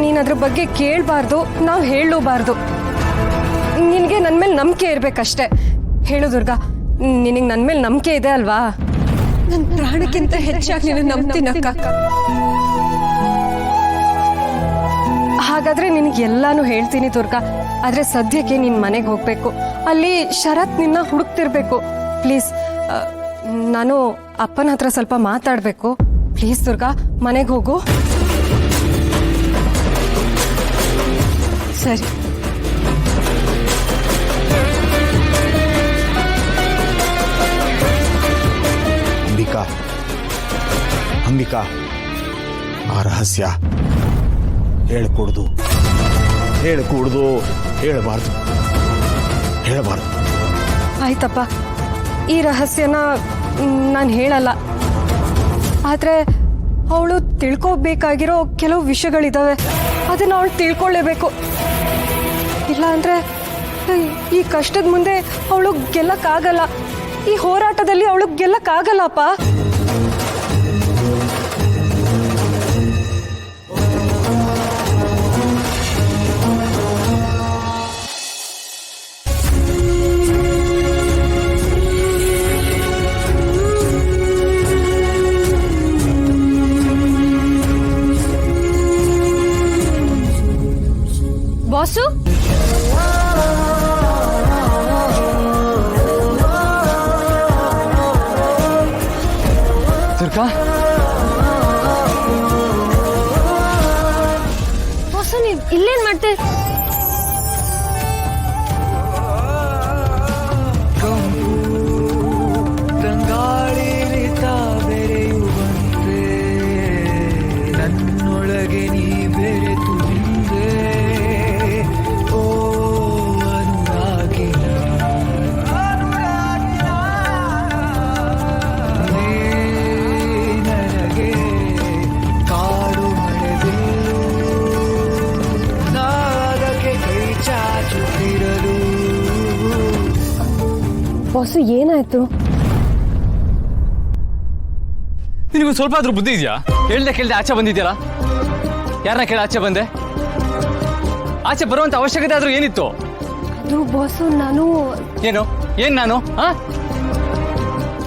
ನೀನು ಅದ್ರ ಬಗ್ಗೆ ಕೇಳಬಾರ್ದು, ನಾವು ಹೇಳಲೂಬಾರ್ದು. ನಿನಗೆ ನನ್ನ ಮೇಲೆ ನಂಬಿಕೆ ಇರಬೇಕಷ್ಟೆ. ಹೇಳು ದುರ್ಗಾ, ನಿನಗೆ ನನ್ನ ಮೇಲೆ ನಂಬಿಕೆ ಇದೆ ಅಲ್ವಾ? ನನ್ನ ಪ್ರಾಣಕ್ಕಿಂತ ಹೆಚ್ಚಾಗಿ ನೀನು ನಂಬ್ತೀನಕ್ಕ. ಹಾಗಾದ್ರೆ ನಿನಗೆ ಎಲ್ಲಾನು ಹೇಳ್ತೀನಿ ದುರ್ಗಾ. ಆದ್ರೆ ಸದ್ಯಕ್ಕೆ ನೀನು ಮನೆಗೆ ಹೋಗ್ಬೇಕು. ಅಲ್ಲಿ ಶರತ್ ನಿನ್ನ ಹುಡುಕ್ತಿರ್ಬೇಕು. ಪ್ಲೀಸ್, ನಾನು ಅಪ್ಪನ ಹತ್ರ ಸ್ವಲ್ಪ ಮಾತಾಡಬೇಕು. ಪ್ಲೀಸ್ ದುರ್ಗಾ, ಮನೆಗೆ ಹೋಗು. ಸರಿ. ಅಂಬಿಕಾ, ಆ ರಹಸ್ಯ ಹೇಳ್ಕೊಡ್ದು, ಹೇಳಬಾರ್ದು. ಆಯ್ತಪ್ಪ, ಈ ರಹಸ್ಯನ ನಾನು ಹೇಳಲ್ಲ. ಆದ್ರೆ ಅವಳು ತಿಳ್ಕೋಬೇಕಾಗಿರೋ ಕೆಲವು ವಿಷಯಗಳಿದಾವೆ. ಅದನ್ನ ಅವಳು ತಿಳ್ಕೊಳ್ಳೇಬೇಕು. ಇಲ್ಲ ಅಂದ್ರೆ ಈ ಕಷ್ಟದ ಮುಂದೆ ಅವಳು ಗೆಲ್ಲಕ್ಕಾಗಲ್ಲ. ಈ ಹೋರಾಟದಲ್ಲಿ ಅವಳು ಗೆಲ್ಲಕ್ಕಾಗಲ್ಲಪ್ಪ. ಬಾಸು, ದುರ್ಗಾ, ಬಾಸು ನೀವ್ ಇಲ್ಲೇನ್ ಮಾಡ್ತೆ? ಬೆರೆಯುವಂತೆ ನನ್ನೊಳಗೆ ನೀ ಬೆರೆತು ನಿಂದೆ. ಓ ಅನುರಾಗಿನ, ನನಗೆ ಕಾಡು ಮಳೆದಿರು, ನಾದಕ್ಕೆ ಕೈ ಚಾಚುತ್ತಿರಲು. ಬಾಸು ಏನಾಯ್ತು? ನಿನಗೊಂದು ಸ್ವಲ್ಪ ಆದ್ರೂ ಬುದ್ಧಿ ಇದೆಯಾ? ಕೇಳ್ದೆ ಆಚೆ ಬಂದಿದ್ಯಲ್ಲ? ಯಾರನ್ನ ಕೇಳ ಆಚೆ ಬಂದೆ? ಆಚೆ ಬರುವಂತ ಅವಶ್ಯಕತೆ ಆದ್ರೂ ಏನಿತ್ತು? ಅದು ಬಾಸು, ಏನ್ ನಾನು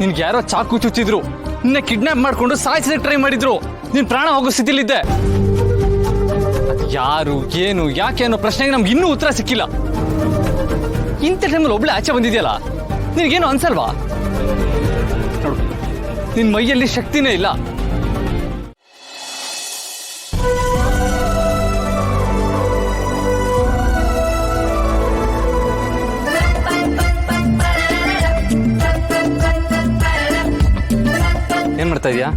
ನಿನ್ಗೆ ಯಾರೋ ಚಾಕು ಚುಚ್ಚಿದ್ರು, ನಿನ್ನ ಕಿಡ್ನಾಪ್ ಮಾಡ್ಕೊಂಡು ಸಾಯಿಸೋದಕ್ಕೆ ಟ್ರೈ ಮಾಡಿದ್ರು. ನಿನ್ ಪ್ರಾಣ ಹೋಗೋ ಸ್ಥಿತಿಲಿದ್ದೆ. ಯಾರು, ಏನು, ಯಾಕೆ ಅನ್ನೋ ಪ್ರಶ್ನೆಗೆ ನಮ್ಗೆ ಇನ್ನೂ ಉತ್ತರ ಸಿಕ್ಕಿಲ್ಲ. ಇಂಥ ಟೈಮಲ್ಲಿ ಒಬ್ಳೆ ಆಚೆ ಬಂದಿದ್ಯಲ್ಲ, ನಿನಗೇನು ಅನ್ಸಲ್ವಾ? ನೋಡು, ನಿನ್ ಮೈಯಲ್ಲಿ ಶಕ್ತಿನೇ ಇಲ್ಲ. ಏನ್ ಮಾಡ್ತಾ ಇದೀಯಾ?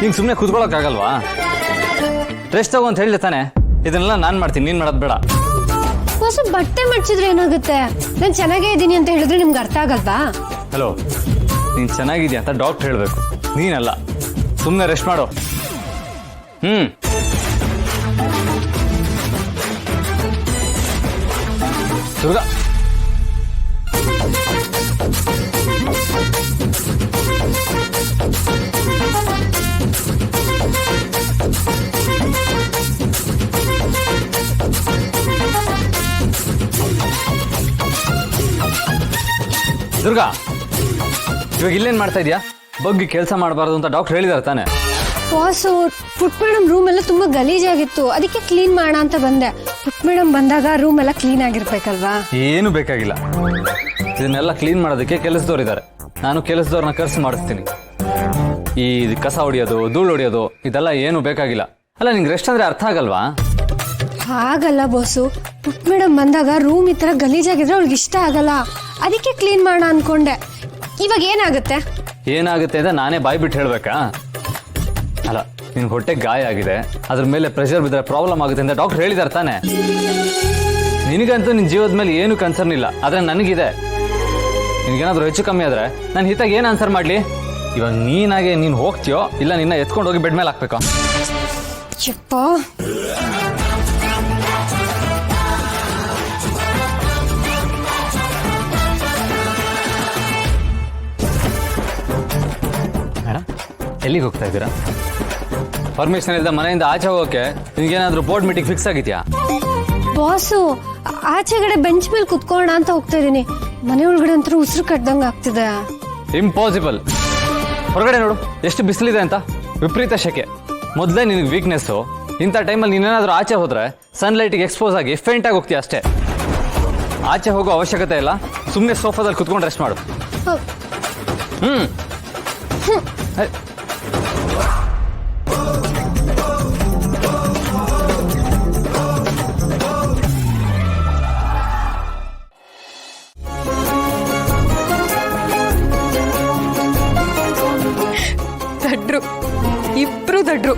ನಿಂಗೆ ಸುಮ್ಮನೆ ಕೂತ್ಕೊಳ್ಳೋಕ್ಕಾಗಲ್ವಾ? ರೆಸ್ಟ್ ತಗೋ ಅಂತ ಹೇಳಿದೆ ತಾನೆ. ಇದನ್ನೆಲ್ಲ ನಾನ್ ಮಾಡ್ತೀನಿ, ನೀನ್ ಮಾಡೋದು ಬೇಡ. ಬಾಸು, ಬಟ್ಟೆ ಮಡ್ಚಿದ್ರೆ ಏನಾಗುತ್ತೆ? ನಾನು ಚೆನ್ನಾಗೇ ಇದ್ದೀನಿ ಅಂತ ಹೇಳಿದ್ರೆ ನಿಮ್ಗೆ ಅರ್ಥ ಆಗಲ್ವಾ? ಹಲೋ, ನೀನ್ ಚೆನ್ನಾಗಿದ್ಯಾ ಅಂತ ಡಾಕ್ಟರ್ ಹೇಳ್ಬೇಕು, ನೀನಲ್ಲ. ಸುಮ್ಮನೆ ರೆಸ್ಟ್ ಮಾಡು. ದುರ್ಗಾ, ದುರ್ಗಾ, ಇವಾಗ ಇಲ್ಲೇನ್ ಮಾಡ್ತಾ ಇದೀಯಾ? ಬಗ್ಗೆ ಕೆಲಸ ಮಾಡಬಾರ್ದು ಅಂತ ಡಾಕ್ಟರ್ ಹೇಳಿದಾರೆ ತಾನೆ. ಬಾಸು, ಪುಟ್ ಮೇಡಮ್ ರೂಮ್ ಎಲ್ಲ ತುಂಬಾ ಗಲೀಜಾಗಿತ್ತು, ಅದಕ್ಕೆ ಕ್ಲೀನ್ ಮಾಡೋಣ ಅಂತ ಬಂದೆ. ಪುಟ್ ಮೇಡಮ್ ಬಂದಾಗ ರೂಮ್ ಎಲ್ಲ ಕ್ಲೀನ್ ಆಗಿರ್ಬೇಕಲ್ವಾ? ಏನು ಬೇಕಾಗಿಲ್ಲ. ಇದನ್ನೆಲ್ಲ ಕ್ಲೀನ್ ಮಾಡೋದಕ್ಕೆ ಕೆಲಸದವ್ರಿದ್ದಾರೆ. ನಾನು ಕೆಲಸದವ್ರನ್ನ ಕರ್ಸಿ ಮಾಡಿಸ್ತೀನಿ. ಈ ಕಸ ಹೊಡಿಯೋದು, ಧೂಳು ಹೊಡಿಯೋದು ಇದೆಲ್ಲ ಏನು ಬೇಕಾಗಿಲ್ಲ. ಅಲ್ಲ, ನಿಂಗೆ ರೆಸ್ಟ್ ಅಂದ್ರೆ ಅರ್ಥ ಆಗಲ್ವಾ? ಹಾಗಲ್ಲ ಬಾಸು, ಪುಟ್ ಮೇಡಮ್ ಬಂದಾಗ ರೂಮ್ ಈ ತರ ಗಲೀಜಾಗಿದ್ರೆ ಅವಳಿಗೆ ಇಷ್ಟ ಆಗಲ್ಲ. ಅದಕ್ಕೆ ಕ್ಲೀನ್ ಮಾಡೋಣ ಅನ್ಕೊಂಡೆ. ಇವಾಗ ಏನಾಗುತ್ತೆ ಅಂತ ನಾನೇ ಬಾಯ್ ಬಿಟ್ಟು ಹೇಳ್ಬೇಕಾ? ಅಲ್ಲ, ನಿನ್ ಹೊಟ್ಟೆ ಗಾಯ ಆಗಿದೆ, ಅದ್ರ ಮೇಲೆ ಪ್ರೆಷರ್ ಬಿದ್ದರೆ ಪ್ರಾಬ್ಲಮ್ ಆಗುತ್ತೆ ಅಂತ ಡಾಕ್ಟರ್ ಹೇಳಿದಾರೆ ತಾನೆ. ನಿನಗಂತೂ ನಿನ್ ಜೀವದ ಮೇಲೆ ಏನು ಕನ್ಸರ್ನ್ ಇಲ್ಲ, ಆದ್ರೆ ನನಗಿದೆ. ನಿನ್ಗೇನಾದ್ರೂ ಹೆಚ್ಚು ಕಮ್ಮಿ ಆದ್ರೆ ನಾನು ಹಿತಾಗ ಏನು ಆನ್ಸರ್ ಮಾಡ್ಲಿ? ಇವಾಗ ನೀನಾಗೆ ನೀನು ಹೋಗ್ತೀಯೋ ಇಲ್ಲ ನಿನ್ನ ಎತ್ಕೊಂಡು ಹೋಗಿ ಬೆಡ್ ಮೇಲೆ ಹಾಕ್ಬೇಕಾ? ಮೇಡಮ್, ಎಲ್ಲಿಗೆ ಹೋಗ್ತಾ ಇದ್ದೀರಾ? ಪರ್ಮಿಷನ್ ಇಲ್ಲದೆ ಮನೆಯಿಂದ ಆಚೆ ಹೋಗೋಕೆ ನಿನ್ಗೇನಾದ್ರೂ ಬೋರ್ಡ್ ಮೀಟಿಂಗ್ ಫಿಕ್ಸ್ ಆಗಿದ್ಯಾ? ಬಾಸು, ಆಚೆಗಡೆ ಬೆಂಚ್ ಮೇಲೆ ಕುತ್ಕೊಳ್ಳೋಣ ಅಂತ ಹೋಗ್ತಾ ಇದೀನಿ. ಮನೆ ಒಳಗಡೆ ಅಂತೂ ಉಸಿರು ಕಟ್ಟದಂಗ ಆಗ್ತಿದೆ. ಇಂಪಾಸಿಬಲ್. ಹೊರಗಡೆ ನೋಡು ಎಷ್ಟು ಬಿಸಿಲಿದೆ ಅಂತ, ವಿಪರೀತ ಶೆಕೆ. ಮೊದಲೇ ನಿನಗೆ ವೀಕ್ನೆಸ್ಸು. ಇಂಥ ಟೈಮಲ್ಲಿ ನೀನೇನಾದ್ರೂ ಆಚೆ ಹೋದ್ರೆ ಸನ್ಲೈಟಿಗೆ ಎಕ್ಸ್ಪೋಸ್ ಆಗಿ ಫೇಂಟ್ ಆಗಿ ಹೋಗ್ತೀಯ ಅಷ್ಟೇ. ಆಚೆ ಹೋಗೋ ಅವಶ್ಯಕತೆ ಇಲ್ಲ, ಸುಮ್ಮನೆ ಸೋಫಾದಲ್ಲಿ ಕುತ್ಕೊಂಡು ರೆಸ್ಟ್ ಮಾಡು. ಹೇ. ದಡ್ರು, ಇಬ್ರು ದಡ್ರು.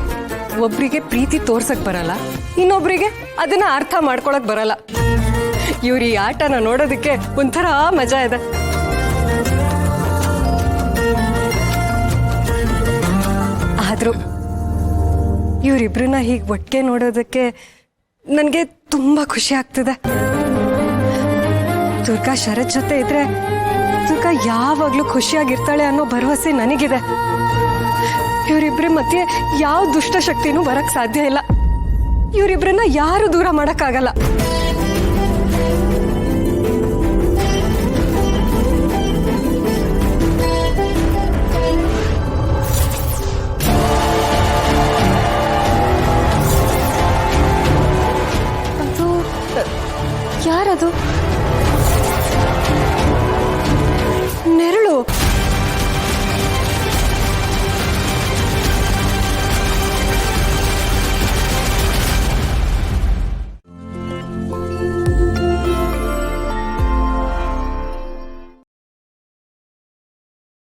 ಒಬ್ರಿಗೆ ಪ್ರೀತಿ ತೋರ್ಸಕ್ ಬರಲ್ಲ, ಇನ್ನೊಬ್ರಿಗೆ ಅದನ್ನ ಅರ್ಥ ಮಾಡ್ಕೊಳಕ್ ಬರಲ್ಲ. ಇವ್ರ ಈ ಆಟನ ನೋಡೋದಕ್ಕೆ ಒಂಥರ ಮಜಾ ಇದೆ. ಆದ್ರೂ ಇವರಿಬ್ರನ್ನ ಹೀಗೆ ಒಟ್ಟಿಗೆ ನೋಡೋದಕ್ಕೆ ನನಗೆ ತುಂಬಾ ಖುಷಿ ಆಗ್ತಿದೆ. ದುರ್ಗಾ ಶರತ್ ಜೊತೆ ಇದ್ರೆ ದುರ್ಗಾ ಯಾವಾಗ್ಲೂ ಖುಷಿಯಾಗಿರ್ತಾಳೆ ಅನ್ನೋ ಭರವಸೆ ನನಗಿದೆ. ಇವರಿಬ್ರ ಮಧ್ಯೆ ಯಾವ ದುಷ್ಟ ಶಕ್ತಿನೂ ಬರಕ್ ಸಾಧ್ಯ ಇಲ್ಲ. ಇವರಿಬ್ರನ್ನ ಯಾರು ದೂರ ಮಾಡಕ್ಕಾಗಲ್ಲ.